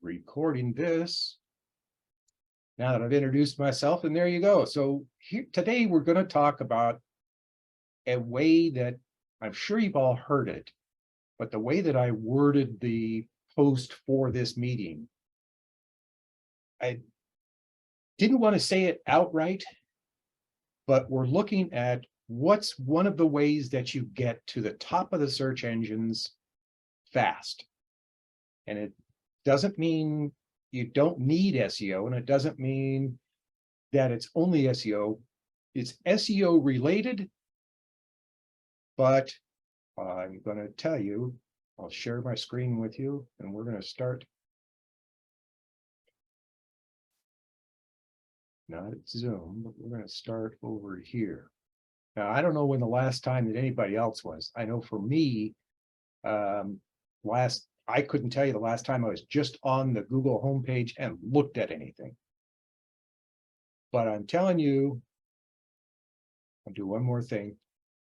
recording this now that I've introduced myself, and there you go. So here today we're going to talk about a way that I'm sure you've all heard it, but the way that I worded the post for this meeting, I didn't want to say it outright, but we're looking at what's one of the ways that you get to the top of the search engines fast. And it doesn't mean you don't need SEO, and it doesn't mean that it's only SEO. It's SEO related, but I'm going to tell you, I'll share my screen with you, and we're going to start. Not at Zoom, but we're going to start over here. Now, I don't know when the last time that anybody else was. I know for me, I couldn't tell you the last time I was just on the Google homepage and looked at anything. But I'm telling you, I'll do one more thing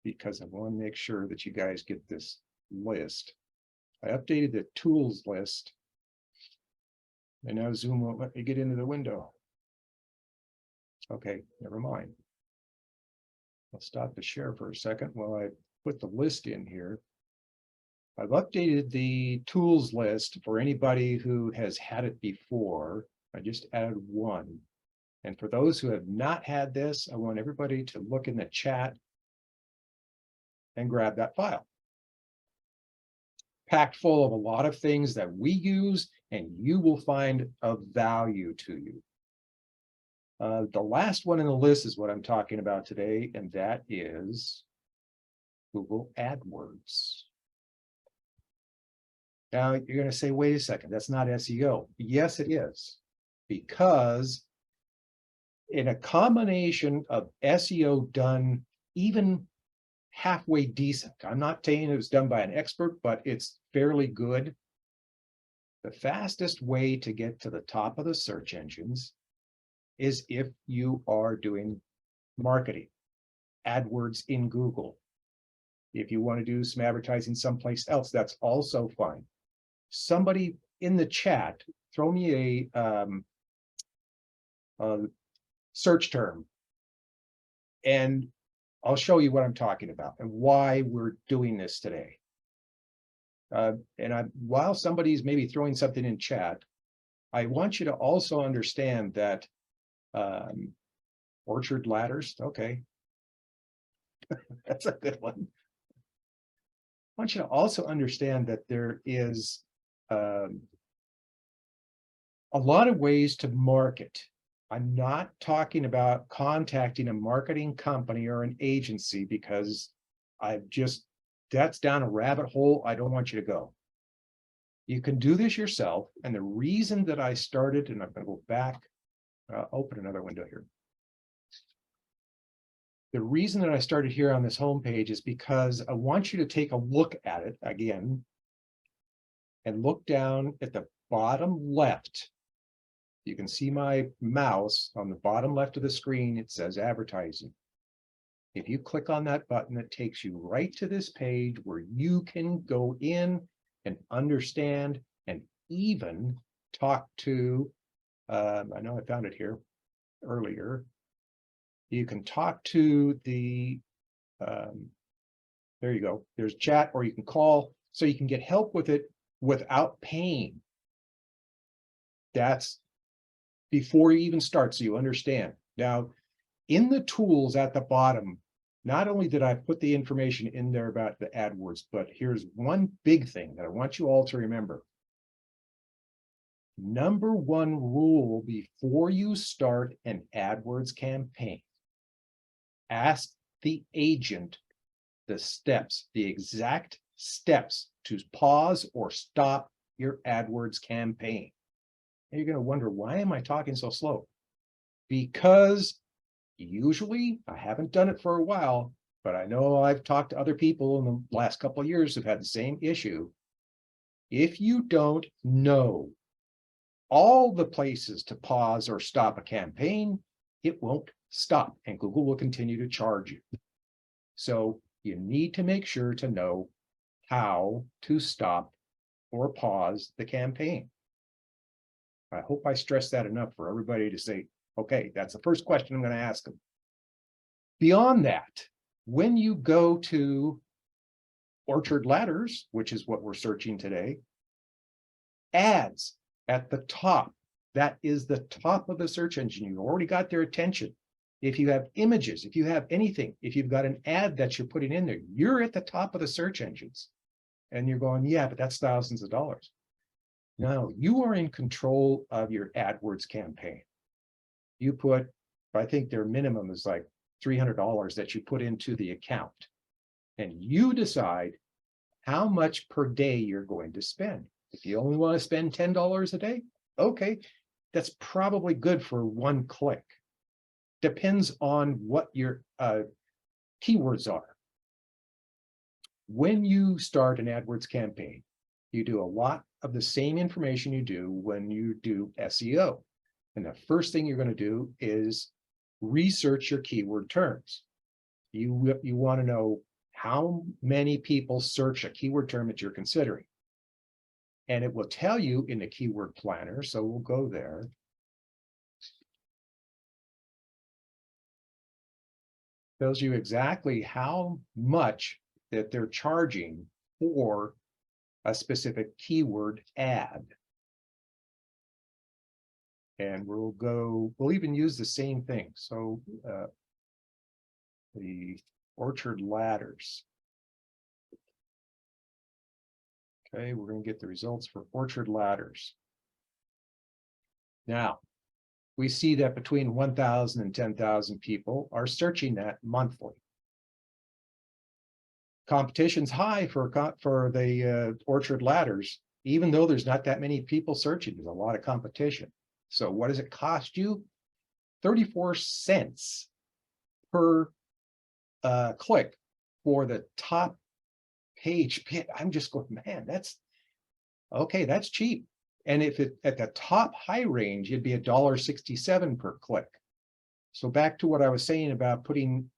because I want to make sure that you guys get this list. I updated the tools list, and now Zoom won't let me get into the window. Okay, never mind. I'll stop the share for a second while I put the list in here. I've updated the tools list for anybody who has had it before. I just added one. And for those who have not had this, I want everybody to look in the chat and grab that file. Packed full of a lot of things that we use and you will find of value to you. The last one in the list is what I'm talking about today, and that is Google AdWords. Now you're going to say, wait a second, that's not SEO. Yes, it is, because in a combination of SEO done even halfway decent, I'm not saying it was done by an expert, but it's fairly good. The fastest way to get to the top of the search engines is if you are doing marketing, AdWords in Google. If you want to do some advertising someplace else, that's also fine. Somebody in the chat, throw me a search term, and I'll show you what I'm talking about and why we're doing this today. While somebody's maybe throwing something in chat, I want you to also understand that orchard ladders, okay, that's a good one. I want you to also understand that there is a lot of ways to market. I'm not talking about contacting a marketing company or an agency, because that's down a rabbit hole I don't want you to go. You can do this yourself. And the reason that I started, and I'm going to go back, open another window here. The reason that I started here on this homepage is because I want you to take a look at it again and look down at the bottom left. You can see my mouse on the bottom left of the screen. It says advertising. If you click on that button, it takes you right to this page where you can go in and understand and even talk to, I know I found it here earlier. You can talk to the, there you go, there's chat, or you can call, so you can get help with it without paying. That's before you even start, so you understand. Now, in the tools at the bottom, not only did I put the information in there about the AdWords, but here's one big thing that I want you all to remember. Number one rule before you start an AdWords campaign: ask the agent the steps, the exact steps to pause or stop your AdWords campaign. And you're going to wonder, why am I talking so slow? Because usually, I haven't done it for a while, but I know I've talked to other people in the last couple of years who've had the same issue. If you don't know all the places to pause or stop a campaign, it won't stop, and Google will continue to charge you. So you need to make sure to know how to stop or pause the campaign. I hope I stress that enough for everybody to say, okay, that's the first question I'm going to ask them. Beyond that, when you go to Orchard Ladders, which is what we're searching today, ads at the top, that is the top of the search engine. You've already got their attention. If you have images, if you have anything, if you've got an ad that you're putting in there, you're at the top of the search engines. And you're going, yeah, but that's thousands of dollars. No, you are in control of your AdWords campaign. You put, I think their minimum is like $300 that you put into the account. And you decide how much per day you're going to spend. If you only want to spend $10 a day, okay, that's probably good for one click. Depends on what your keywords are. When you start an AdWords campaign, you do a lot of the same information you do when you do SEO. And the first thing you're going to do is research your keyword terms. You want to know how many people search a keyword term that you're considering. And it will tell you in the keyword planner. So we'll go there. Tells you exactly how much that they're charging for a specific keyword ad. And we'll even use the same thing. So the Orchard Ladders. Okay, we're going to get the results for Orchard Ladders. Now, we see that between 1,000 and 10,000 people are searching that monthly. Competition's high for the Orchard Ladders, even though there's not that many people searching. There's a lot of competition. So what does it cost you? 34 cents per click for the top page. I'm just going, man, that's okay. That's cheap. And if it at the top high range, it'd be $1.67 per click. So back to what I was saying about putting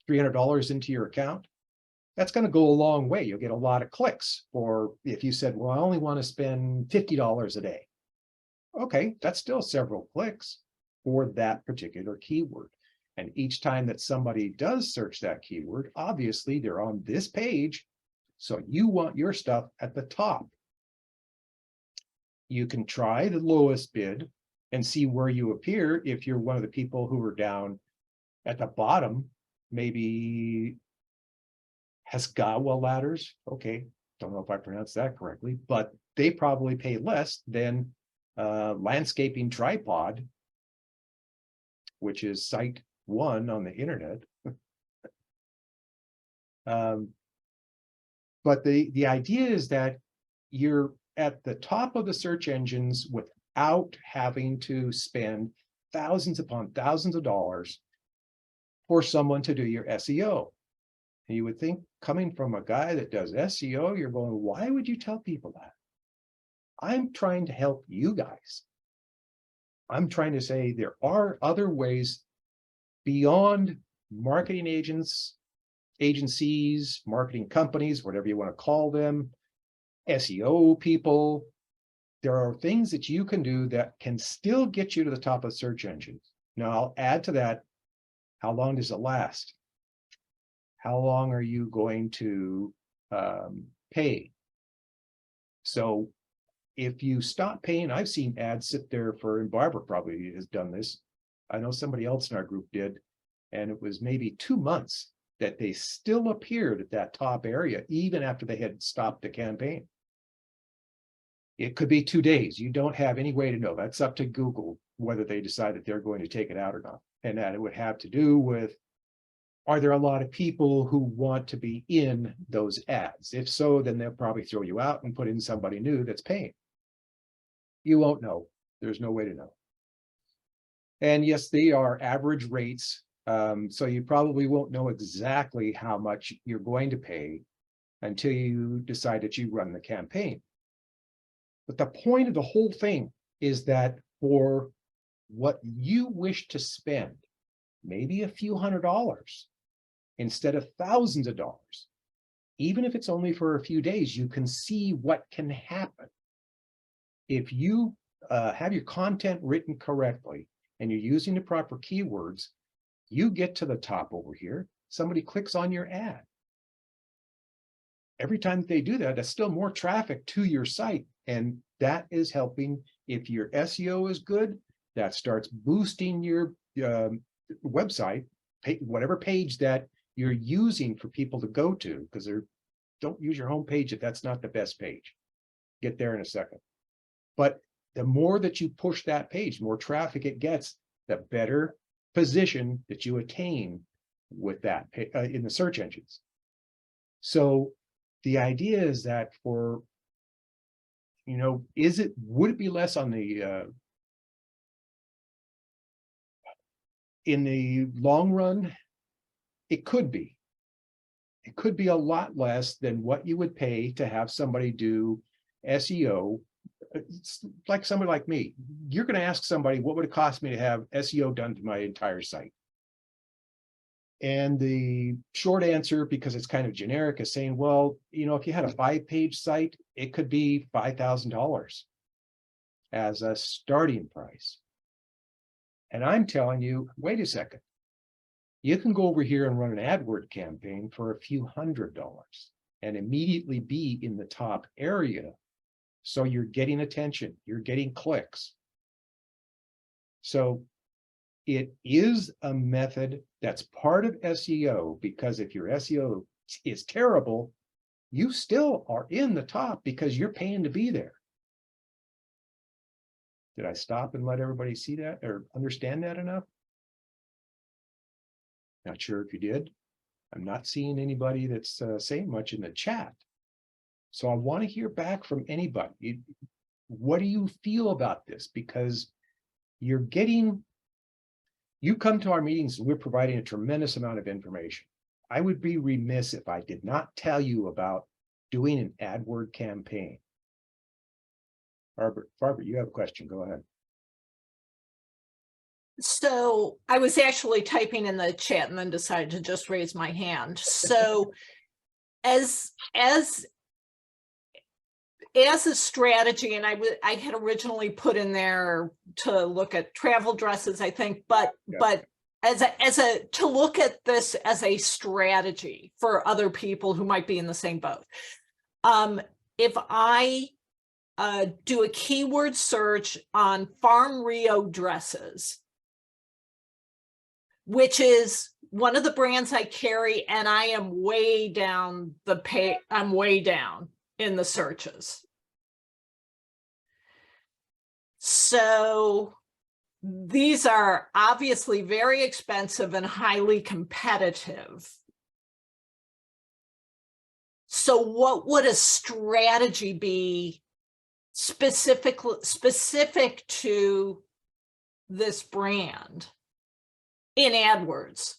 $300 into your account, that's going to go a long way. You'll get a lot of clicks. Or if you said, well, I only want to spend $50 a day. Okay, that's still several clicks for that particular keyword. And each time that somebody does search that keyword, obviously they're on this page. So you want your stuff at the top. You can try the lowest bid and see where you appear. If you're one of the people who are down at the bottom, maybe Hesgawa Ladders. Okay, don't know if I pronounced that correctly, but they probably pay less than Landscaping Tripod, which is site one on the internet. But the idea is that you're at the top of the search engines without having to spend thousands upon thousands of dollars for someone to do your SEO. And you would think, coming from a guy that does SEO, you're going, why would you tell people that? I'm trying to help you guys. I'm trying to say there are other ways beyond marketing agencies, marketing companies, whatever you want to call them, SEO people. There are things that you can do that can still get you to the top of search engines. Now, I'll add to that, how long does it last? How long are you going to pay? So if you stop paying, I've seen ads sit there for, and Barbara probably has done this. I know somebody else in our group did, and it was maybe 2 months that they still appeared at that top area, even after they had stopped the campaign. It could be 2 days. You don't have any way to know. That's up to Google, whether they decide that they're going to take it out or not. And that it would have to do with, are there a lot of people who want to be in those ads? If so, then they'll probably throw you out and put in somebody new that's paying. You won't know. There's no way to know. And yes, they are average rates. So you probably won't know exactly how much you're going to pay until you decide that you run the campaign. But the point of the whole thing is that for what you wish to spend, maybe a few $100s instead of thousands of dollars, even if it's only for a few days, you can see what can happen if you have your content written correctly and you're using the proper keywords, you get to the top over here, somebody clicks on your ad. Every time they do that, that's still more traffic to your site. And that is helping. If your SEO is good, that starts boosting your website, whatever page that you're using for people to go to, because don't use your home page if that's not the best page. Get there in a second. But the more that you push that page, more traffic it gets, the better position that you attain with that in the search engines. So the idea is that for, would it be less on the, in the long run? It could be. It could be a lot less than what you would pay to have somebody do SEO. It's like somebody like me. You're going to ask somebody, what would it cost me to have SEO done to my entire site? And the short answer, because it's kind of generic, is saying, well, if you had a 5-page site, it could be $5,000 as a starting price. And I'm telling you, wait a second. You can go over here and run an AdWords campaign for a few $100s and immediately be in the top area. So you're getting attention, you're getting clicks. So it is a method that's part of SEO, because if your SEO is terrible, you still are in the top because you're paying to be there. Did I stop and let everybody see that or understand that enough? Not sure if you did. I'm not seeing anybody that's saying much in the chat. So I want to hear back from anybody. What do you feel about this? Because you come to our meetings and we're providing a tremendous amount of information. I would be remiss if I did not tell you about doing an AdWords campaign. Barbara, you have a question. Go ahead. So I was actually typing in the chat and then decided to just raise my hand. So as a strategy, and I had originally put in there to look at travel dresses, I think, but to look at this as a strategy for other people who might be in the same boat. If I do a keyword search on Farm Rio dresses, which is one of the brands I carry, and I am way down the page. I'm way down in the searches. So these are obviously very expensive and highly competitive. So what would a strategy be specific to this brand in AdWords?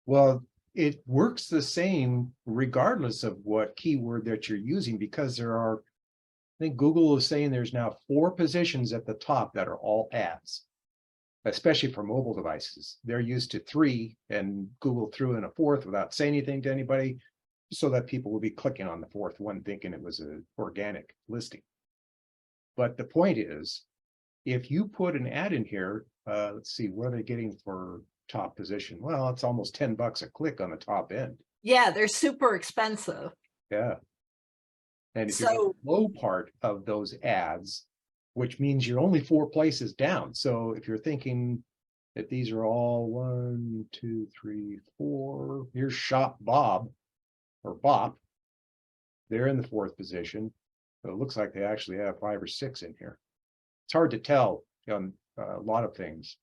Well, it works the same regardless of what keyword that you're using, because there are, I think Google is saying there's now 4 positions at the top that are all ads, especially for mobile devices. They're used to 3, and Google threw in a 4th without saying anything to anybody, so that people will be clicking on the 4th one thinking it was an organic listing. But the point is, if you put an ad in here, let's see, what are they getting for top position? Well, it's almost $10 a click on the top end. Yeah, they're super expensive. Yeah. And if you're in the low part of those ads, which means you're only 4 places down. So if you're thinking that these are all 1, 2, 3, 4, here's Shop Bob or Bop. They're in the 4th position. So it looks like they actually have 5 or 6 in here. It's hard to tell on a lot of things.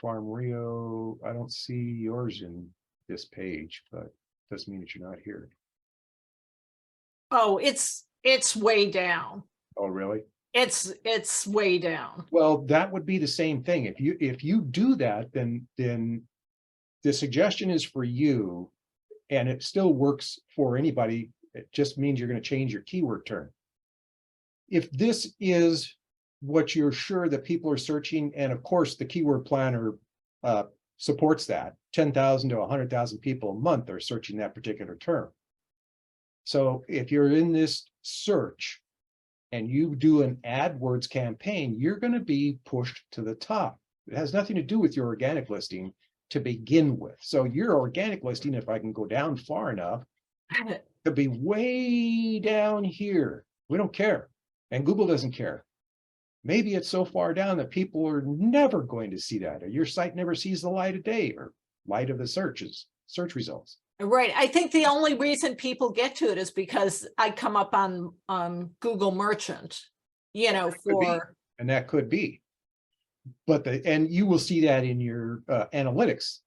Farm Rio, I don't see yours in this page, but doesn't mean that you're not here. Oh, it's way down. Oh, really? It's way down. Well, that would be the same thing. If you do that, then the suggestion is for you, and it still works for anybody. It just means you're going to change your keyword term. If this is what you're sure that people are searching, and of course the keyword planner supports that, 10,000 to 100,000 people a month are searching that particular term. So if you're in this search and you do an AdWords campaign, you're going to be pushed to the top. It has nothing to do with your organic listing to begin with. So your organic listing, if I can go down far enough, could be way down here. We don't care. And Google doesn't care. Maybe it's so far down that people are never going to see that, or your site never sees the light of day or light of the search results. Right. I think the only reason people get to it is because I come up on Google Merchant, you know, for. And that could be. But and you will see that in your analytics.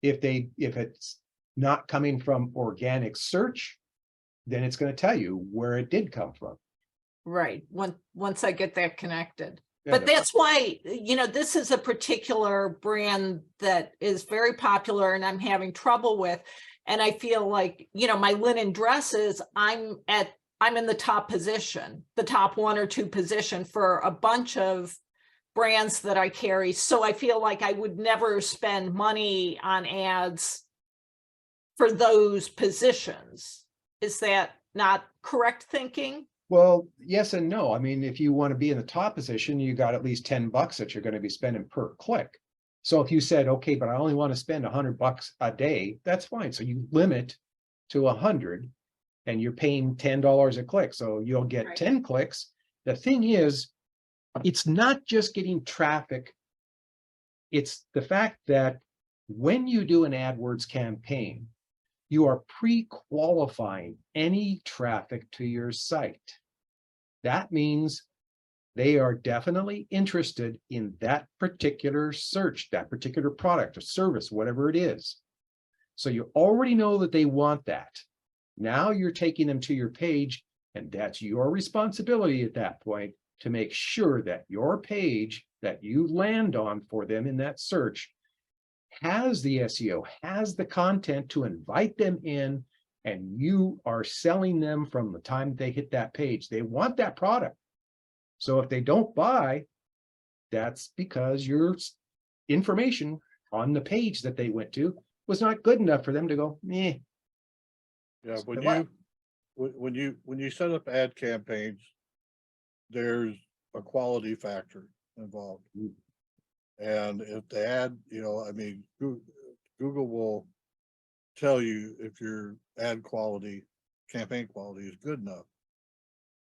If it's not coming from organic search, then it's going to tell you where it did come from. Right. Once I get that connected. Yeah, But that's why, you know, this is a particular brand that is very popular and I'm having trouble with. And I feel like, you know, my linen dresses, I'm in the top position, the top 1 or 2 position for a bunch of brands that I carry. So I feel like I would never spend money on ads for those positions. Is that not correct thinking? Well, yes and no. I mean, if you want to be in the top position, you got at least $10 that you're going to be spending per click. So if you said, okay, but I only want to spend $100 a day, that's fine. So you limit to 100 and you're paying $10 a click. So you'll get 10 clicks. The thing is, it's not just getting traffic. It's the fact that when you do an AdWords campaign, you are pre-qualifying any traffic to your site. That means they are definitely interested in that particular search, that particular product or service, whatever it is. So you already know that they want that. Now you're taking them to your page, and that's your responsibility at that point to make sure that your page that you land on for them in that search has the SEO, has the content to invite them in, and you are selling them from the time they hit that page. They want that product. So if they don't buy, that's because your information on the page that they went to was not good enough for them to go, eh. Yeah, So when you set up ad campaigns, there's a quality factor involved. And if the ad, you know, I mean, Google will tell you if your ad quality, campaign quality is good enough.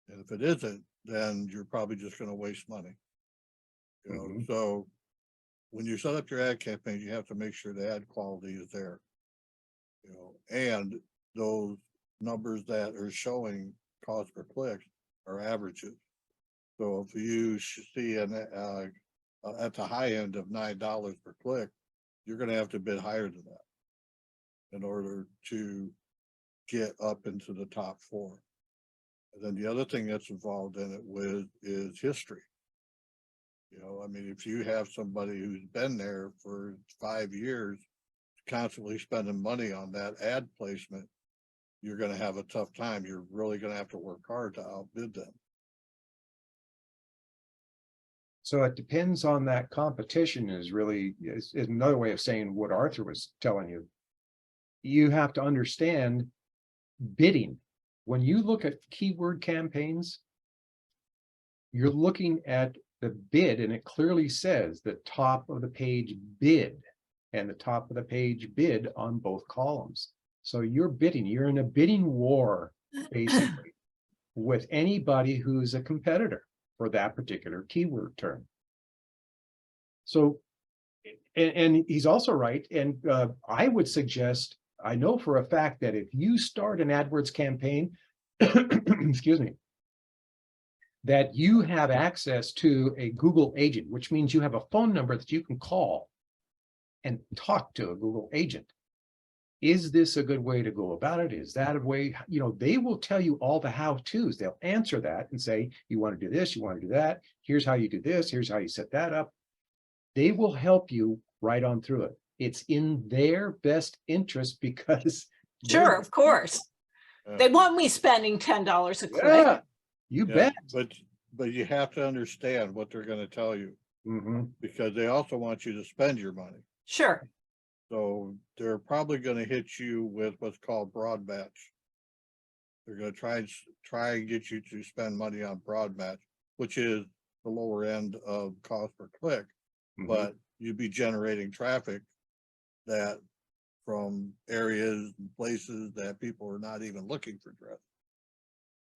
And if it isn't, then you're probably just going to waste money. You know, so when you set up your ad campaign, you have to make sure the ad quality is there. You know, and those numbers that are showing cost per click are averages. So if you see an at the high end of $9 per click, you're going to have to bid higher than that in order to get up into the top 4. And then the other thing that's involved in it is history. You know, I mean, if you have somebody who's been there for 5 years, constantly spending money on that ad placement, you're going to have a tough time. You're really going to have to work hard to outbid them. So it depends on that competition is another way of saying what Arthur was telling you. You have to understand bidding. When you look at keyword campaigns, you're looking at the bid, and it clearly says the top of the page bid and the top of the page bid on both columns. So you're bidding, you're in a bidding war, basically, with anybody who's a competitor for that particular keyword term. So, and he's also right. And I would suggest, I know for a fact that if you start an AdWords campaign, excuse me, that you have access to a Google agent, which means you have a phone number that you can call and talk to a Google agent. Is this a good way to go about it? Is that a way, you know, they will tell you all the how-tos. They'll answer that and say, you want to do this, you want to do that. Here's how you do this. Here's how you set that up. They will help you right on through it. It's in their best interest because Sure, of course. They want me spending $10 a click. Yeah, you bet. But you have to understand what they're going to tell you, because they also want you to spend your money. Sure. So they're probably going to hit you with what's called broad batch. they're gonna try and get you to spend money on broad match, which is the lower end of cost per click, Mhm. but you'd be generating traffic that from areas and places that people are not even looking for dress.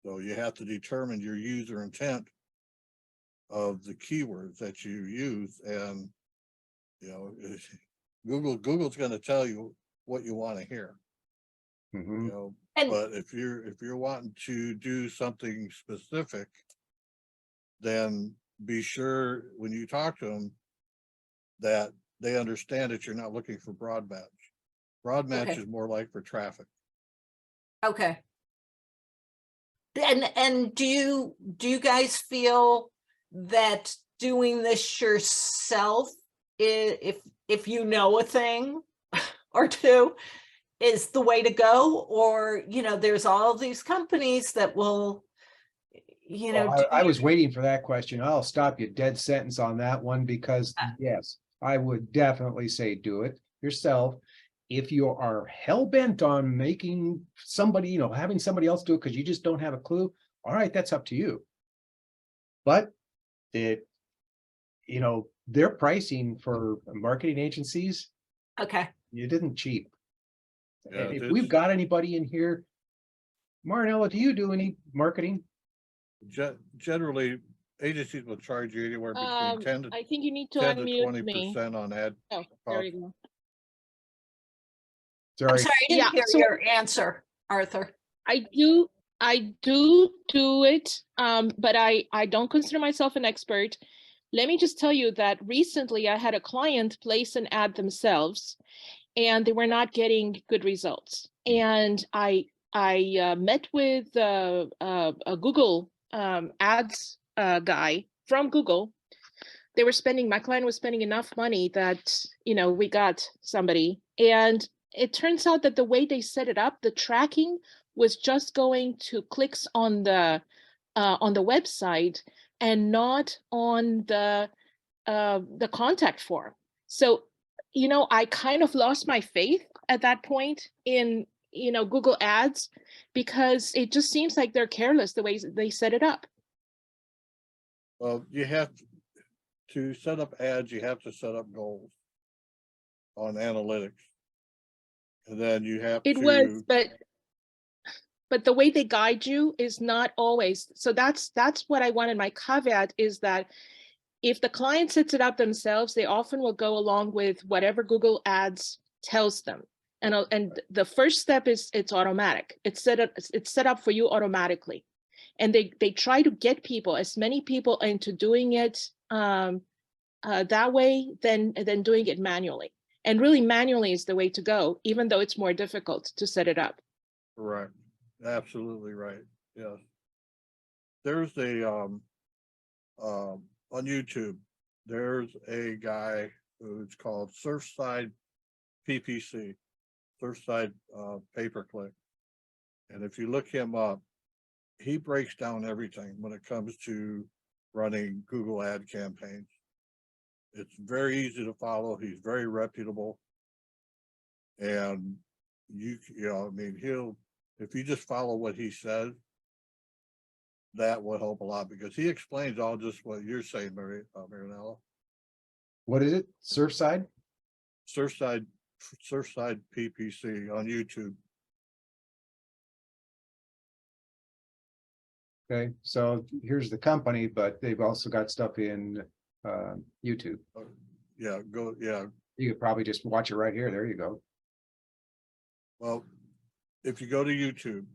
So you have to determine your user intent of the keywords that you use, and you know, Google's gonna tell you what you want to hear, you Mhm. know, And but if you're wanting to do something specific, then be sure when you talk to them that they understand that you're not looking for broad match. Broad match Okay. is more like for traffic. okay. And do you guys feel that doing this yourself, if you know a thing or two, is the way to go? Or, there's all these companies that will, Well, do I was waiting for that question. I'll stop you dead sentence on that one because Uh. yes, I would definitely say do it yourself. If you are hell bent on making somebody, having somebody else do it because you just don't have a clue, all right, that's up to you. But it, their pricing for marketing agencies, okay. you didn't cheap. Yeah, And if it's we've got anybody in here, Marinella, do you do any marketing? generally agencies will charge you anywhere between 10 I think you need to 10 to unmute me. 20% on ad Oh, there cost. you go. I'm Sorry. sorry, I didn't Yeah, hear so- your answer, Arthur. I do it, but I don't consider myself an expert. Let me just tell you that recently I had a client place an ad themselves, and they were not getting good results. And I met with a Google ads guy from Google. My client was spending enough money that, we got somebody. And it turns out that the way they set it up, the tracking was just going to clicks on the website and not on the contact form. So, I kind of lost my faith at that point in, Google Ads, because it just seems like they're careless the way they set it up. Well, you have to set up ads, you have to set up goals on analytics. And then you have It to. was, but the way they guide you is not always. So that's what I wanted. My caveat is that if the client sets it up themselves, they often will go along with whatever Google Ads tells them. And the first step is it's automatic. It's set up for you automatically. And they try to get people, as many people, into doing it that way than doing it manually. And really manually is the way to go, even though it's more difficult to set it up. Correct. Absolutely right. Yes. There's on YouTube, there's a guy who's called Surfside PPC, Surfside pay-per-click. And if you look him up, he breaks down everything when it comes to running Google ad campaigns. It's very easy to follow. He's very reputable. And if you just follow what he says, that will help a lot because he explains all just what you're saying, Marinella. What is it? Surfside? Surfside PPC on YouTube. Okay, so here's the company, but they've also got stuff in YouTube. Yeah, You could probably just watch it right here. There you go. well, if you go to YouTube,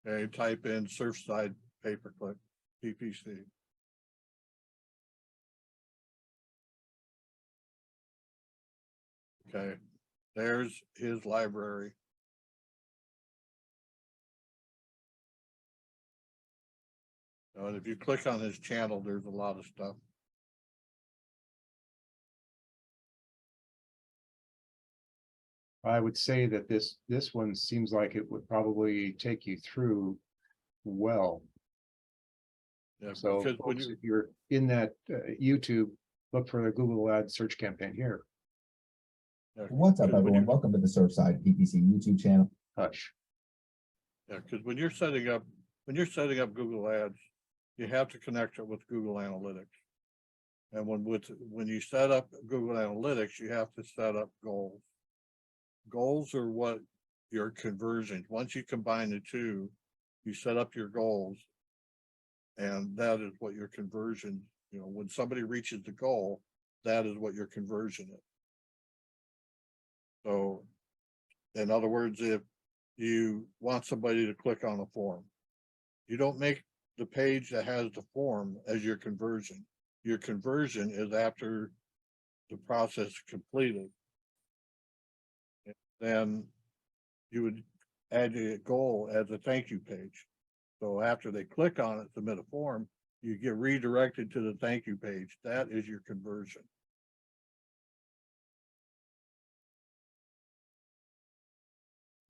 okay, type in Surfside pay-per-click PPC. Okay, there's his library. And if you click on his channel, there's a lot of stuff. I would say that this one seems like it would probably take you through well. Yeah, So because when folks, you, if you're in that YouTube, look for the Google ad search campaign here. Yeah, What's up, 'cause when everyone? you- Welcome to the Surfside PPC YouTube channel. Hush. Yeah, because when you're setting up Google Ads, you have to connect it with Google Analytics. And when you set up Google Analytics, you have to set up goals. Goals are what your conversions, once you combine the two, you set up your goals. And that is what your conversion, when somebody reaches the goal, that is what your conversion is. So, in other words, if you want somebody to click on a form, you don't make the page that has the form as your conversion. Your conversion is after the process is completed. Then you would add a goal as a thank you page. So after they click on it, submit a form, you get redirected to the thank you page. That is your conversion.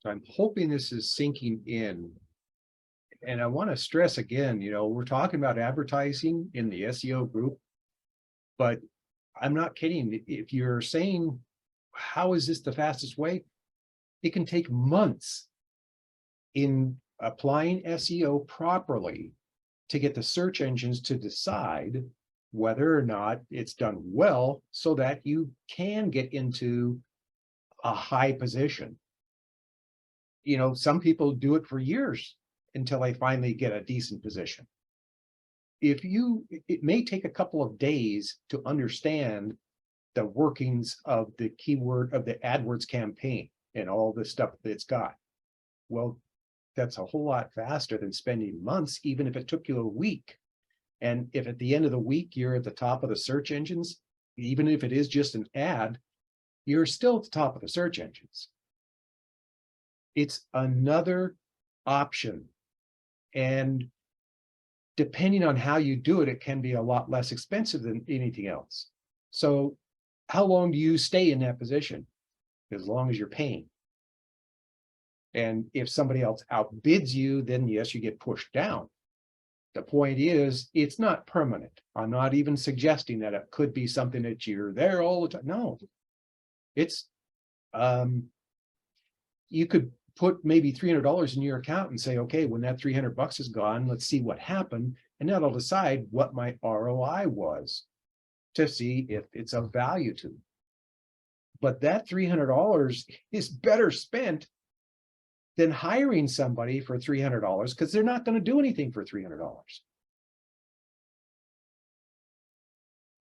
So I'm hoping this is sinking in. And I want to stress again, we're talking about advertising in the SEO group. But I'm not kidding. If you're saying, how is this the fastest way? It can take months in applying SEO properly to get the search engines to decide whether or not it's done well so that you can get into a high position. Some people do it for years until they finally get a decent position. It may take a couple of days to understand the workings of the keyword of the AdWords campaign and all the stuff that it's got. Well, that's a whole lot faster than spending months, even if it took you a week. And if at the end of the week, you're at the top of the search engines, even if it is just an ad, you're still at the top of the search engines. It's another option. And depending on how you do it, it can be a lot less expensive than anything else. So how long do you stay in that position? As long as you're paying. And if somebody else outbids you, then yes, you get pushed down. The point is, it's not permanent. I'm not even suggesting that it could be something that you're there all the time. No, it's, you could put maybe $300 in your account and say, okay, when that $300 is gone, let's see what happened. And that'll decide what my ROI was to see if it's of value to me. But that $300 is better spent than hiring somebody for $300 because they're not going to do anything for $300.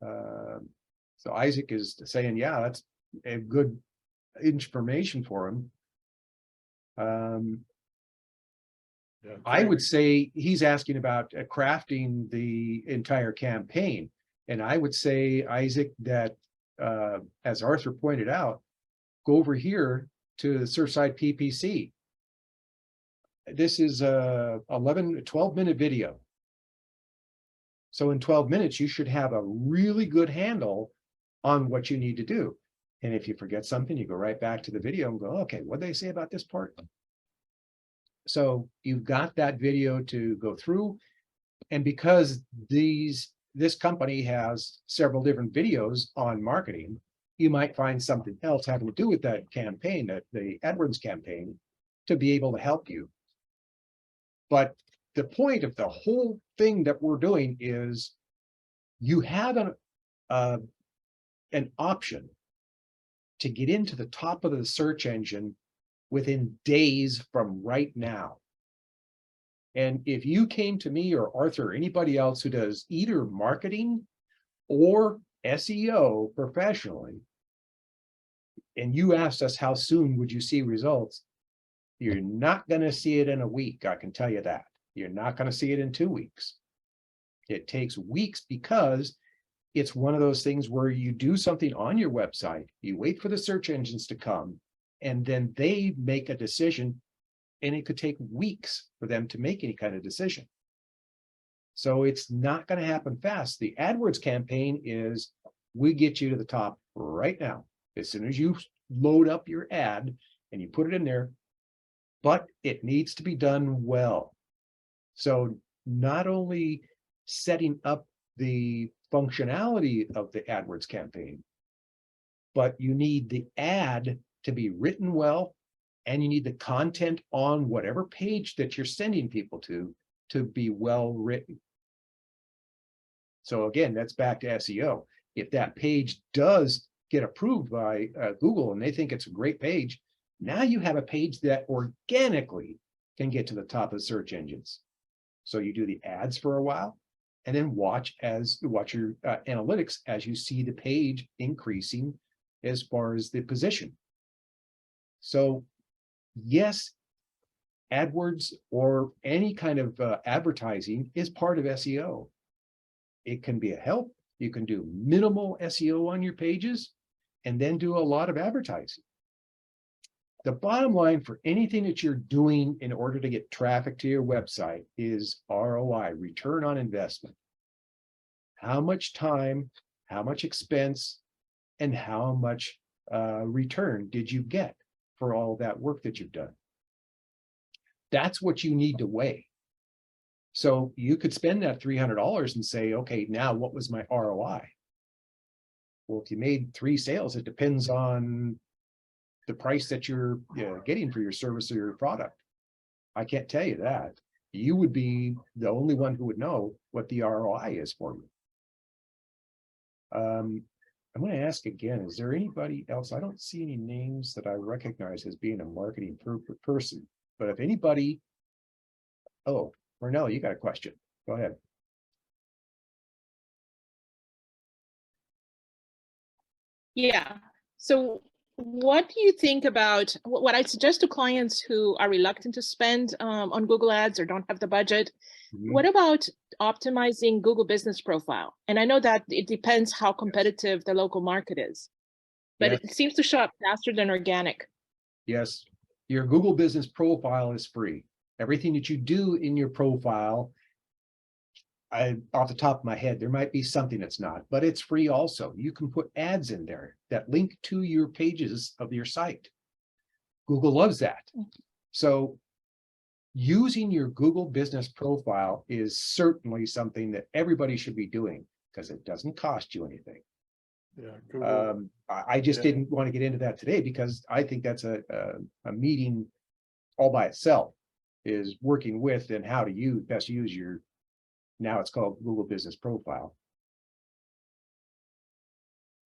So Isaac is saying, yeah, that's a good information for him. Yeah, I would say he's asking about crafting the entire campaign. And I would say, Isaac, that as Arthur pointed out, go over here to the Surfside PPC. This is a 12-minute video. So in 12 minutes, you should have a really good handle on what you need to do. And if you forget something, you go right back to the video and go, okay, what did they say about this part? So you've got that video to go through. And because this company has several different videos on marketing, you might find something else having to do with that campaign, the AdWords campaign, to be able to help you. But the point of the whole thing that we're doing is you have an option to get into the top of the search engine within days from right now. And if you came to me or Arthur or anybody else who does either marketing or SEO professionally, and you asked us how soon would you see results, you're not going to see it in a week. I can tell you that. You're not going to see it in 2 weeks. It takes weeks because it's one of those things where you do something on your website, you wait for the search engines to come, and then they make a decision, and it could take weeks for them to make any kind of decision. So it's not going to happen fast. The AdWords campaign is, we get you to the top right now. As soon as you load up your ad and you put it in there, but it needs to be done well. So not only setting up the functionality of the AdWords campaign, but you need the ad to be written well, and you need the content on whatever page that you're sending people to be well written. So again, that's back to SEO. If that page does get approved by Google and they think it's a great page, now you have a page that organically can get to the top of search engines. So you do the ads for a while, and then watch your analytics as you see the page increasing as far as the position. So yes, AdWords or any kind of advertising is part of SEO. It can be a help. You can do minimal SEO on your pages and then do a lot of advertising. The bottom line for anything that you're doing in order to get traffic to your website is ROI, return on investment. How much time, how much expense, and how much return did you get for all that work that you've done? That's what you need to weigh. So you could spend that $300 and say, okay, now what was my ROI? Well, if you made 3 sales, it depends on the price that you're getting for your service or your product. I can't tell you that. You would be the only one who would know what the ROI is for you. I'm going to ask again, is there anybody else? I don't see any names that I recognize as being a marketing person, but if anybody, oh, Marnell, you got a question. Go ahead. Yeah. So what do you think about what I suggest to clients who are reluctant to spend on Google Ads or don't have the budget? Mhm. What about optimizing Google Business Profile? And I know that it depends how competitive the local market is, but Yes. it seems to show up faster than organic. Yes, your Google Business Profile is free. Everything that you do in your profile, off the top of my head, there might be something that's not, but it's free also. You can put ads in there that link to your pages of your site. Google loves that. So using your Google Business Profile is certainly something that everybody should be doing because it doesn't cost you anything. Yeah, Google, I just Yeah. didn't want to get into that today because I think that's a meeting all by itself, is working with and how to best use your, now it's called Google Business Profile.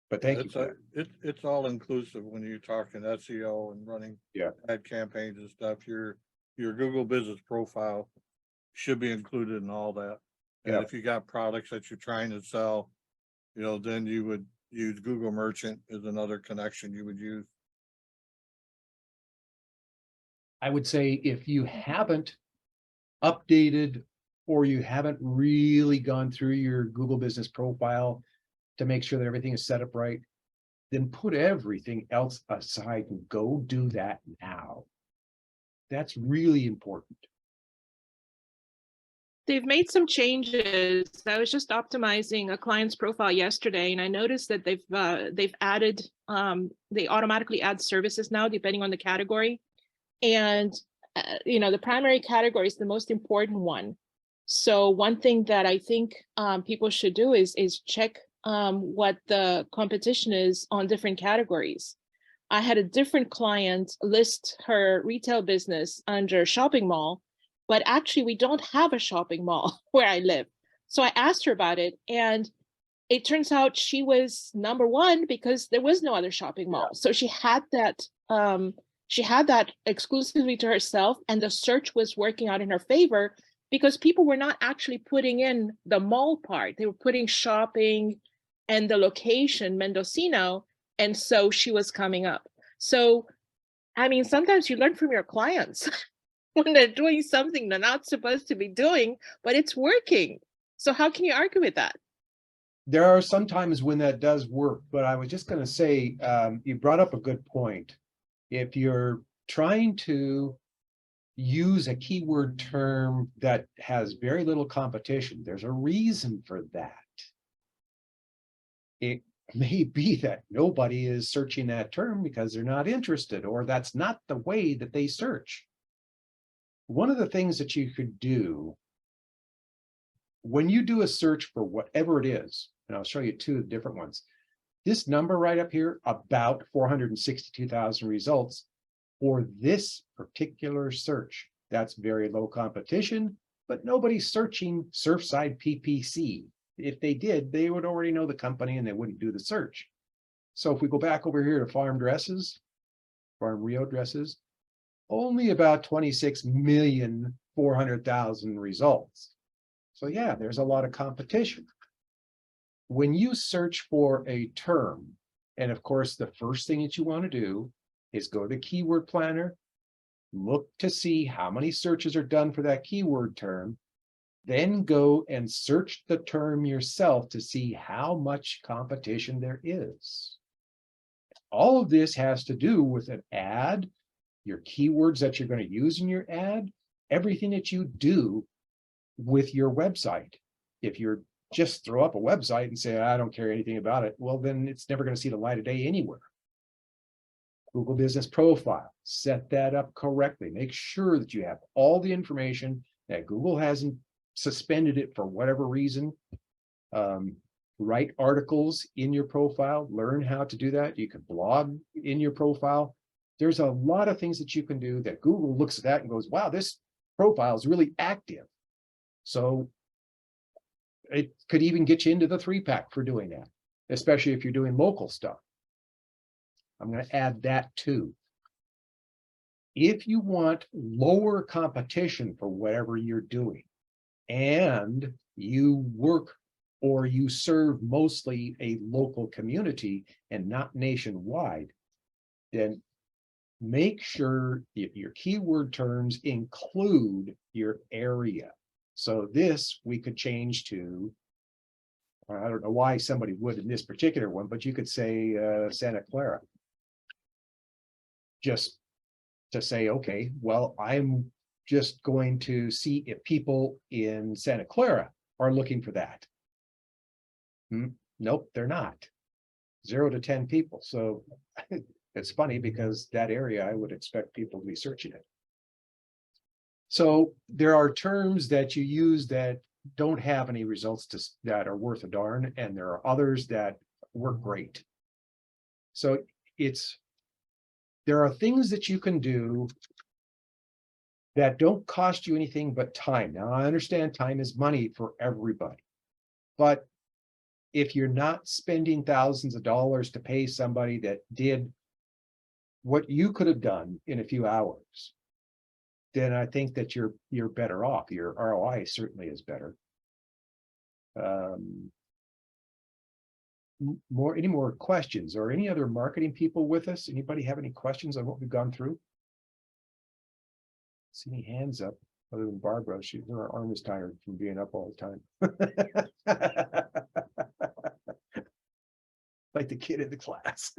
But thank you for that. it's all inclusive when you're talking SEO and running Yeah. ad campaigns and stuff. Your Google Business Profile should be included in all that. And Yeah. if you got products that you're trying to sell, then you would use Google Merchant as another connection you would use. I would say if you haven't updated or you haven't really gone through your Google Business Profile to make sure that everything is set up right, then put everything else aside and go do that now. That's really important. They've made some changes. I was just optimizing a client's profile yesterday, and I noticed that they've added they automatically add services now depending on the category, and the primary category is the most important one. So one thing that I think people should do is check what the competition is on different categories. I had a different client list her retail business under shopping mall, but actually we don't have a shopping mall where I live. So I asked her about it, and it turns out she was number 1 because there was no other shopping mall. So she had that exclusively to herself, and the search was working out in her favor because people were not actually putting in the mall part. They were putting shopping and the location, Mendocino, and so she was coming up. So, I mean, sometimes you learn from your clients when they're doing something they're not supposed to be doing, but it's working. So how can you argue with that? There are some times when that does work, but I was just going to say, you brought up a good point. If you're trying to use a keyword term that has very little competition, there's a reason for that. It may be that nobody is searching that term because they're not interested, or that's not the way that they search. One of the things that you could do when you do a search for whatever it is, and I'll show you 2 different ones. This number right up here, about 462,000 results for this particular search. That's very low competition, but nobody's searching Surfside PPC. If they did, they would already know the company and they wouldn't do the search. So if we go back over here to farm dresses, farm Rio dresses, only about 26,400,000 results. So yeah, there's a lot of competition. When you search for a term, and of course, the first thing that you want to do is go to Keyword Planner, look to see how many searches are done for that keyword term, then go and search the term yourself to see how much competition there is. All of this has to do with an ad, your keywords that you're going to use in your ad, everything that you do with your website. If you're just throw up a website and say, I don't care anything about it, well, then it's never going to see the light of day anywhere. Google Business Profile, set that up correctly. Make sure that you have all the information, that Google hasn't suspended it for whatever reason. Write articles in your profile, learn how to do that. You can blog in your profile. There's a lot of things that you can do that Google looks at that and goes, wow, this profile is really active. So it could even get you into the 3-pack for doing that, especially if you're doing local stuff. I'm going to add that too. If you want lower competition for whatever you're doing, and you work or you serve mostly a local community and not nationwide, then make sure that your keyword terms include your area. So this we could change to, I don't know why somebody would in this particular one, but you could say Santa Clara. Just to say, okay, well, I'm just going to see if people in Santa Clara are looking for that. Nope, they're not. 0 to 10 people. So it's funny because that area, I would expect people to be searching it. So there are terms that you use that don't have any results that are worth a darn, and there are others that work great. So there are things that you can do that don't cost you anything but time. Now, I understand time is money for everybody, but if you're not spending thousands of dollars to pay somebody that did what you could have done in a few hours, then I think that you're better off. Your ROI certainly is better. Any more questions or any other marketing people with us? Anybody have any questions on what we've gone through? See any hands up other than Barbara? Her arm is tired from being up all the time. Like the kid in the class.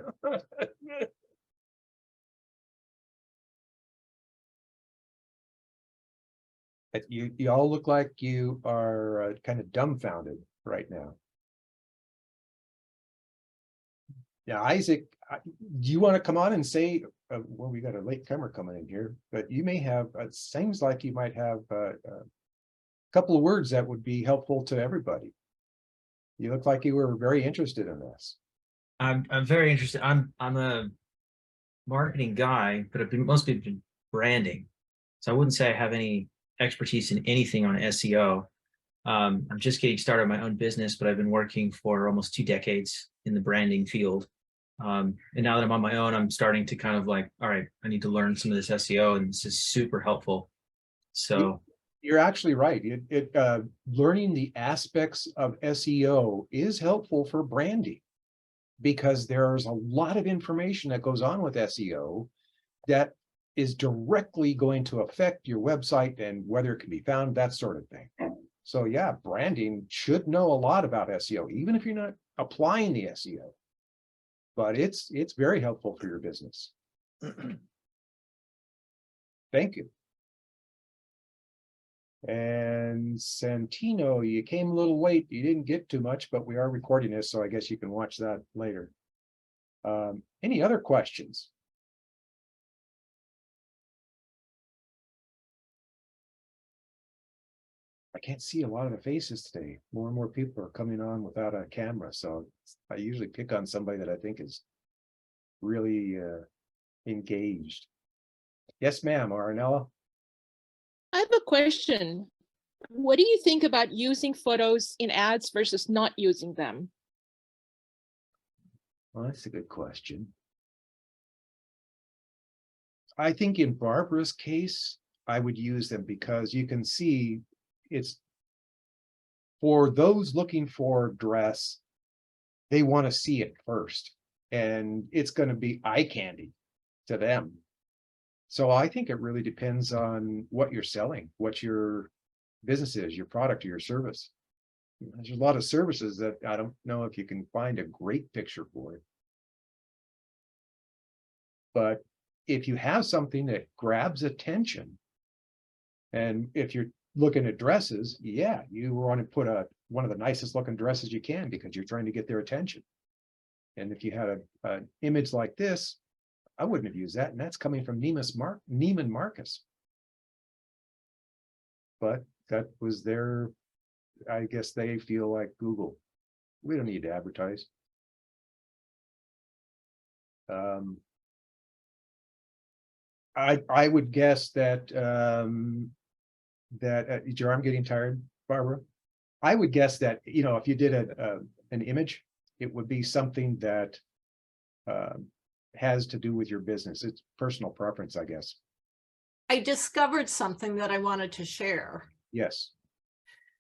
You all look like you are kind of dumbfounded right now. Yeah, Isaac, do you want to come on and say, well, we got a late comer coming in here, but you may have, it seems like you might have a couple of words that would be helpful to everybody. You look like you were very interested in this. I'm very interested. I'm a marketing guy, but I've mostly been branding. So I wouldn't say I have any expertise in anything on SEO. I'm just getting started on my own business, but I've been working for almost 2 decades in the branding field. And now that I'm on my own, I'm starting to kind of like, all right, I need to learn some of this SEO, and this is super helpful. So you're actually right. Learning the aspects of SEO is helpful for branding, because there's a lot of information that goes on with SEO that is directly going to affect your website and whether it can be found, that sort of thing. So yeah, branding should know a lot about SEO, even if you're not applying the SEO. But it's very helpful for your business. Thank you. And Santino, you came a little late. You didn't get too much, but we are recording this, so I guess you can watch that later. Any other questions? I can't see a lot of the faces today. More and more people are coming on without a camera, so I usually pick on somebody that I think is really engaged. Yes, ma'am, Arnella. I have a question. What do you think about using photos in ads versus not using them? Well, that's a good question. I think in Barbara's case, I would use them because you can see it's for those looking for dress, they want to see it first, and it's going to be eye candy to them. So I think it really depends on what you're selling, what your business is, your product or your service. There's a lot of services that I don't know if you can find a great picture for it. But if you have something that grabs attention, and if you're looking at dresses, yeah, you want to put one of the nicest looking dresses you can because you're trying to get their attention. And if you had an image like this, I wouldn't have used that, and that's coming from Neiman Marcus. But that was their, I guess they feel like Google. We don't need to advertise. I would guess that is your arm getting tired, Barbara? I would guess that, you know, if you did an image, it would be something that has to do with your business. It's personal preference, I guess. I discovered something that I wanted to share. Yes.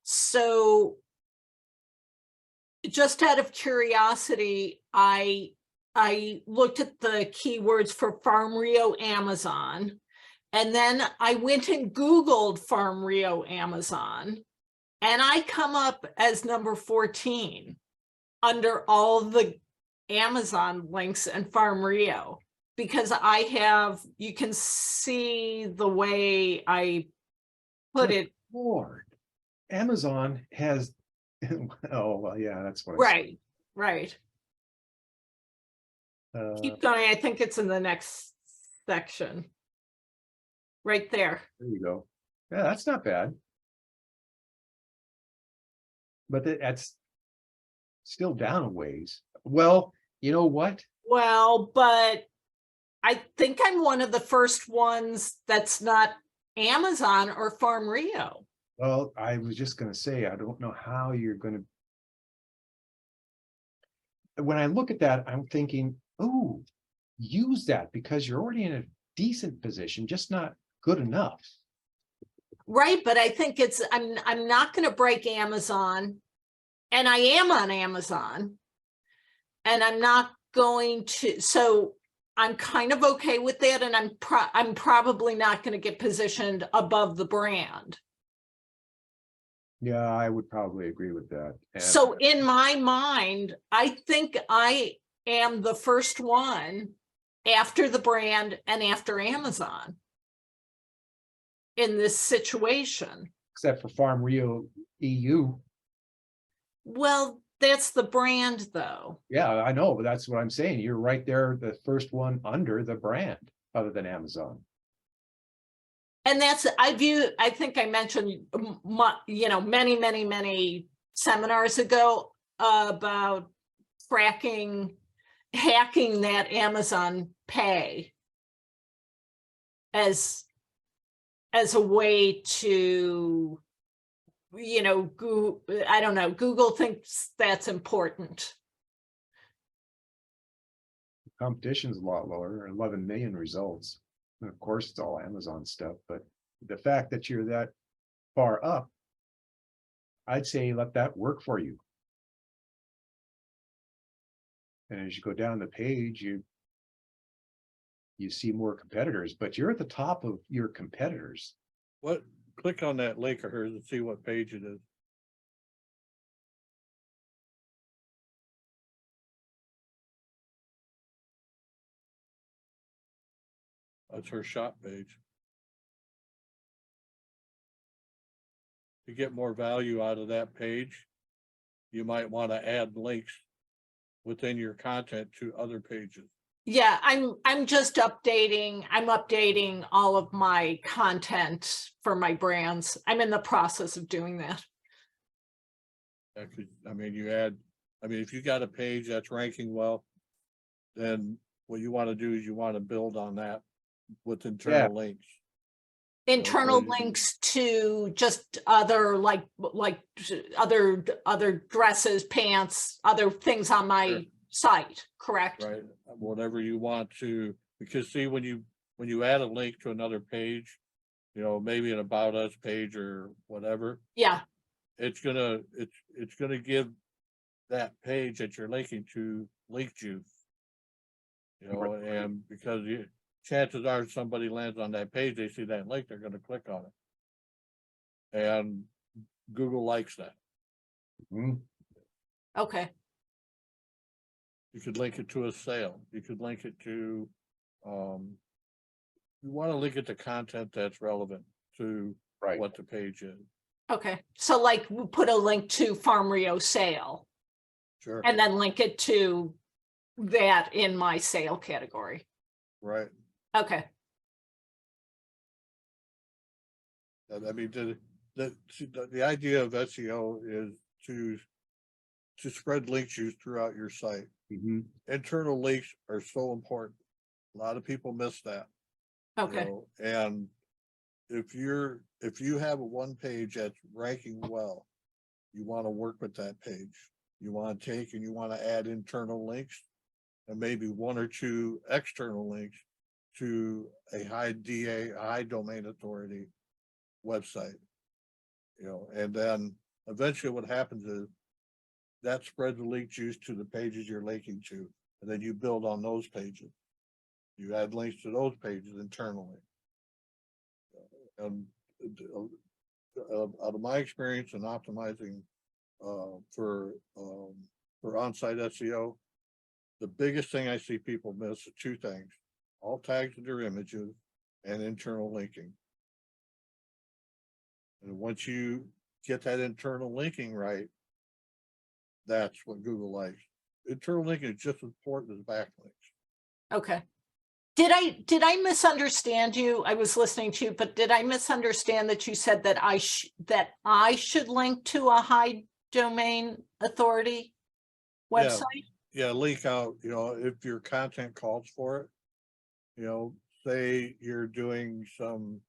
So just out of curiosity, I looked at the keywords for Farm Rio Amazon, and then I went and Googled Farm Rio Amazon, and I come up as number 14 under all the Amazon links and Farm Rio, because I have, you can see the way I put it. Lord, Amazon has, oh, well, yeah, that's what I Right, right. said. Keep going. I think it's in the next section. Right there. There you go. Yeah, that's not bad. But that's still down a ways. Well, you know what? Well, but I think I'm one of the first ones that's not Amazon or Farm Rio. Well, I was just going to say, I don't know how you're going to. When I look at that, I'm thinking, oh, use that because you're already in a decent position, just not good enough. Right, but I think it's, I'm not going to break Amazon, and I am on Amazon, and I'm not going to, so I'm kind of okay with that, and I'm probably not going to get positioned above the brand. Yeah, I would probably agree with that. And So in my mind, I think I am the first one after the brand and after Amazon in this situation. except for Farm Rio EU. Well, that's the brand though. Yeah, I know, but that's what I'm saying. You're right there, the first one under the brand, other than Amazon. And that's, I think I mentioned, you know, many seminars ago about hacking that Amazon Pay as a way to, you know, I don't know, Google thinks that's important. Competition's a lot lower, 11 million results. And of course, it's all Amazon stuff, but the fact that you're that far up, I'd say let that work for you. And as you go down the page, you see more competitors, but you're at the top of your competitors. Click on that link of hers and see what page it is. That's her shop page. To get more value out of that page, you might want to add links within your content to other pages. Yeah, I'm just updating all of my content for my brands. I'm in the process of doing that. I mean, if you got a page that's ranking well, then what you want to do is you want to build on that with internal links. Internal you- links to just other like other dresses, pants, other things on my Sure. site, correct? Right, whatever you want to, because see, when you add a link to another page, maybe an about us page or whatever, Yeah, it's gonna give that page that you're linking to link juice. And because chances are somebody lands on that page, they see that link, they're gonna click on it. And Google likes that. Mhm. okay, You could link it to a sale. You could link it to, you want to link it to content that's relevant to Right. what the page is. okay. So like we put a link to Farm Rio sale Sure. and then link it to that in my sale category. Right. Okay, I mean, the idea of SEO is to spread link juice throughout your site. Mhm. Internal links are so important. A lot of people miss that. okay, And if you have one page that's ranking well, you want to work with that page. You want to take and you want to add internal links and maybe one or two external links to a high domain authority website. And then eventually what happens is that spreads the link juice to the pages you're linking to, and then you build on those pages. You add links to those pages internally. And out of my experience in optimizing for on-site SEO, the biggest thing I see people miss are two things: alt tags in their images and internal linking. And once you get that internal linking right, that's what Google likes. Internal linking is just as important as backlinks. okay. Did I misunderstand you? I was listening to you, but did I misunderstand that you said that I should link to a high domain authority Yeah. website? Yeah, link out, if your content calls for it, say you're doing some,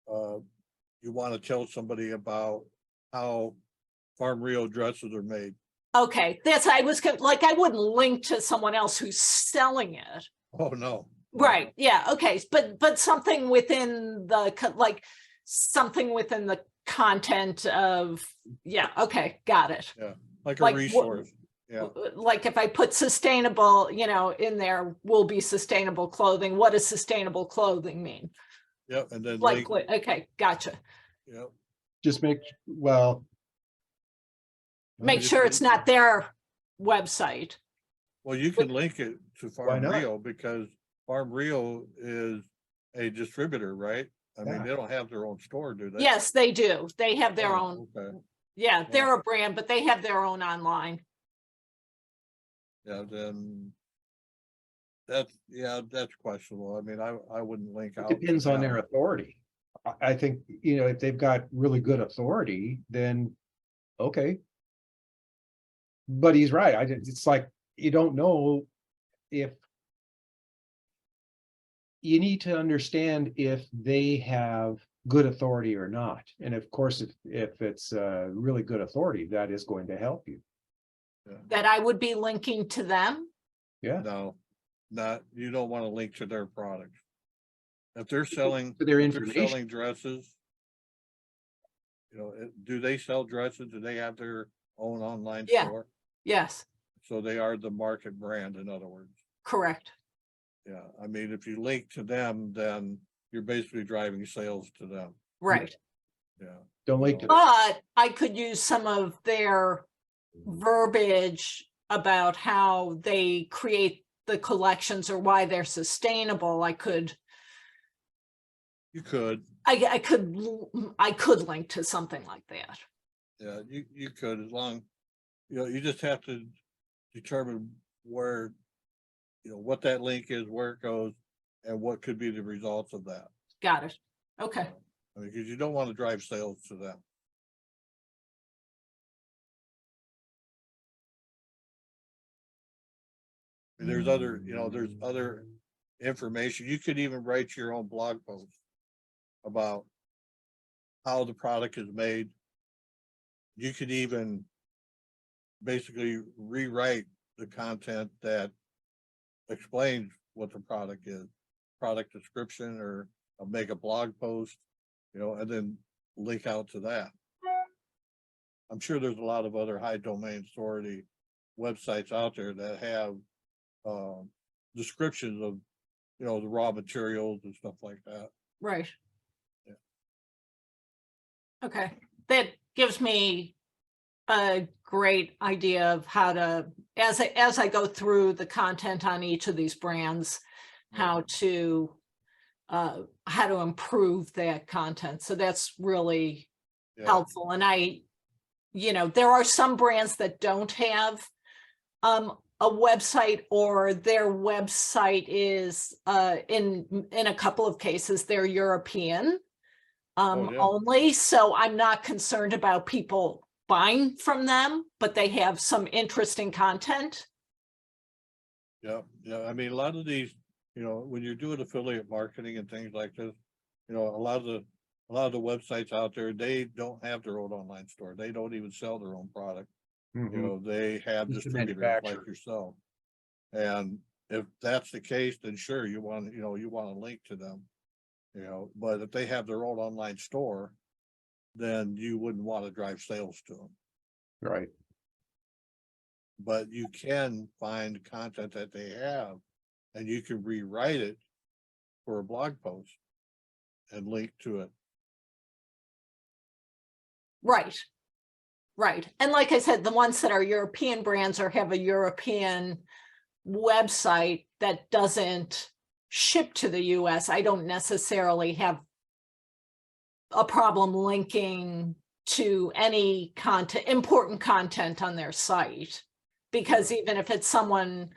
you want to tell somebody about how Farm Rio dresses are made. Okay, I wouldn't link to someone else who's selling it. Oh, no. Right, yeah, okay, but something within something within the content of, yeah, okay, got it. Like Like a what- resource. Yeah, Like if I put sustainable, in there will be sustainable clothing, what does sustainable clothing mean? yep, and then Like, link, okay, gotcha. yep. Just make Make just sure link it's not their website. Well, you can link it to Why Farm not? Rio because Farm Rio is a distributor, right? I mean, Yeah. they don't have their own store, do they? Yes, they do. They have their Oh, own, Okay, yeah, they're a brand, but they have their own online. yeah, then that's questionable. I mean, I wouldn't link out. it depends to on their them. authority. I think, if they've got really good authority, then okay. But he's right. It's like, you don't know if you need to understand if they have good authority or not. And of course, if it's really good authority, that is going to help you. That I would be linking to them. Yeah. No, you don't want to link to their product. If they're selling, To their if they're information. selling dresses, do they sell dresses? Do they have their own online Yeah. store? Yes, So they are the market brand, in other words. correct. Yeah, I mean, if you link to them, then you're basically driving sales to them. Right. Yeah, Don't link to But I could use some of their verbiage about how they create the collections or why they're sustainable. I could you could, I could link to something like that. yeah, you could, as long, you just have to determine where you know, what that link is, where it goes, and what could be the results of that. Got it. Okay. I mean, because you don't want to drive sales to them. And there's other, you know, there's other information. You could even write your own blog post about how the product is made. You could even basically rewrite the content that explains what the product is, product description, or make a blog post, you know, and then link out to that. I'm sure there's a lot of other high domain authority websites out there that have descriptions of, you know, the raw materials and stuff like that. Right. Yeah. Okay, that gives me a great idea of how to, as I go through the content on each of these brands, how to improve that content. So that's really Yeah. helpful. And you know, there are some brands that don't have a website, or their website is in a couple of cases they're European Oh, yeah. only. So I'm not concerned about people buying from them, but they have some interesting content. Yeah, yeah. I mean, a lot of these, you know, when you're doing affiliate marketing and things like this, you know, a lot of the websites out there, they don't have their own online store. They don't even sell their own product. You Mhm. know, they have Just the distributors like manufacturer. yourself. And if that's the case, then sure, you want to link to them, you know, but if they have their own online store, then you wouldn't want to drive sales to them. Right. But you can find content that they have, and you can rewrite it for a blog post and link to it. Right. Right. And like I said, the ones that are European brands or have a European website that doesn't ship to the US, I don't necessarily have a problem linking to any content, important content on their site. Because even if it's someone,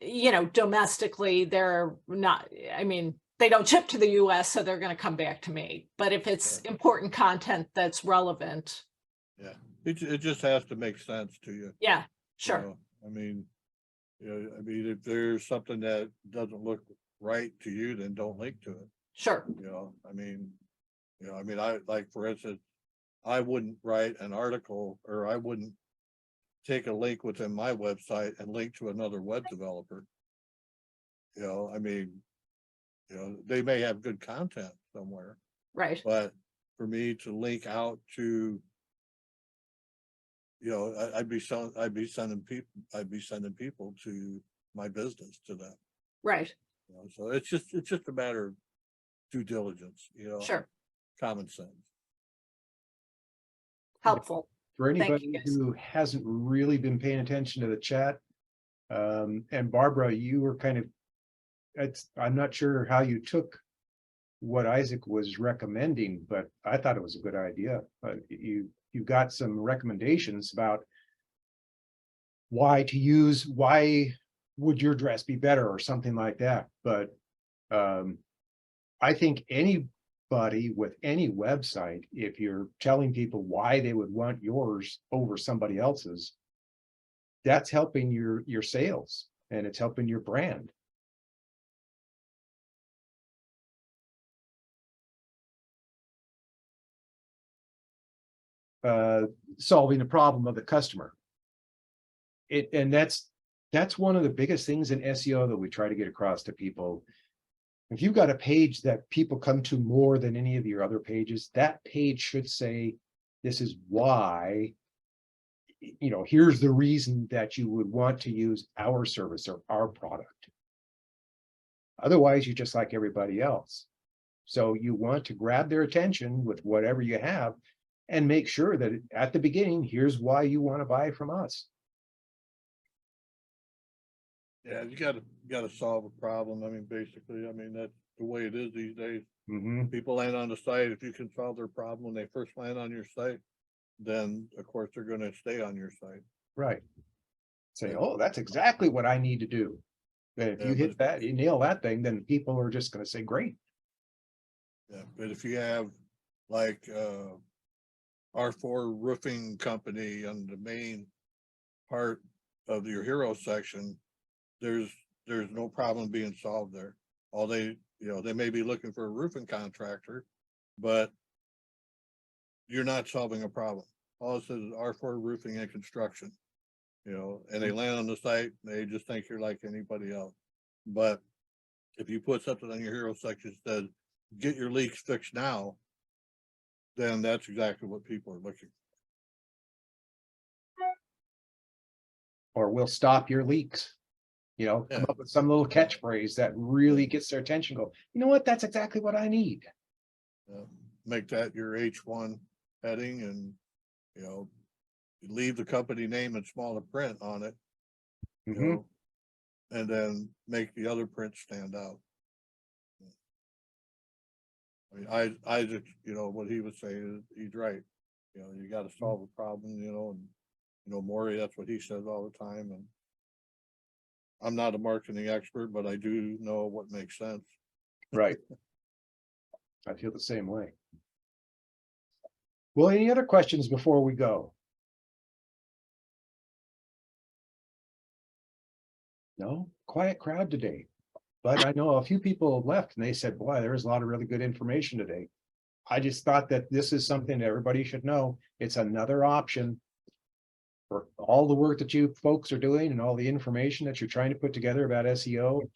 you know, domestically, they're not, I mean, they don't ship to the US, so they're going to come back to me. But if it's important content that's relevant. Yeah, it just has to make sense to you. Yeah, you sure. know. I mean, you know, I mean, if there's something that doesn't look right to you, then don't link to it. Sure. You know, I mean, I like, for instance, I wouldn't write an article, or I wouldn't take a link within my website and link to another web developer. You know, I mean, you know, they may have good content somewhere, Right. but for me to link out to, you know, I'd be sending people to my business, to them. Right. You know, so it's just a matter of due diligence, you know, Sure. common sense. Helpful. For Thank you, anybody guys. who hasn't really been paying attention to the chat, and Barbara, you were kind of, I'm not sure how you took what Isaac was recommending, but I thought it was a good idea. You got some recommendations about why would your dress be better or something like that. But I think anybody with any website, if you're telling people why they would want yours over somebody else's, that's helping your sales, and it's helping your brand. Solving the problem of the customer. And that's one of the biggest things in SEO that we try to get across to people. If you've got a page that people come to more than any of your other pages, that page should say, this is why, you know, here's the reason that you would want to use our service or our product. Otherwise, you're just like everybody else. So you want to grab their attention with whatever you have and make sure that at the beginning, here's why you want to buy from us. Yeah, you gotta solve a problem. I mean, basically, I mean, that's the way it is these days. Mhm. People land on the site. If you can solve their problem when they first land on your site, then of course they're gonna stay on your site. Right. Say, Yeah. oh, that's exactly what I need to do. And if Yeah, you but hit that, you nail that thing, then people are just gonna say, great. Yeah, but if you have like R4 roofing company on the main part of your hero section, there's no problem being solved there. All they, they may be looking for a roofing contractor, but you're not solving a problem. All it says is R4 roofing and construction, and they land on the site, they just think you're like anybody else. But if you put something on your hero section that says, get your leaks fixed now, then that's exactly what people are looking. Or we'll stop your leaks. Come Yeah. up with some little catchphrase that really gets their attention, go, you know what, that's exactly what I need. Make that your H1 heading and, leave the company name in smaller print on it, Mhm. and then make the other print stand out. I mean, Isaac, what he was saying, he's right. You gotta solve a problem, and, Maury, that's what he says all the time, and I'm not a marketing expert, but I do know what makes sense. Right. I feel the same way. Well, any other questions before we go? No, quiet crowd today. But I know a few people left and they said, boy, there was a lot of really good information today. I just thought that this is something that everybody should know. It's another option for all the work that you folks are doing and all the information that you're trying to put together about SEO.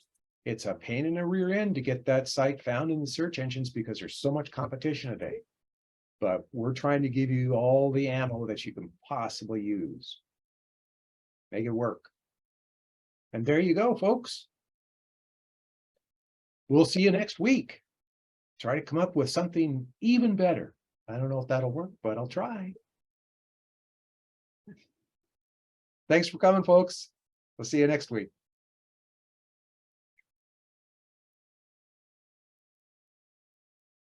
It's a pain in the rear end to get that site found in the search engines because there's so much competition today. But we're trying to give you all the ammo that you can possibly use. Make it work. And there you go, folks. We'll see you next week. Try to come up with something even better. I don't know if that'll work, but I'll try. Thanks for coming, folks. We'll see you next week.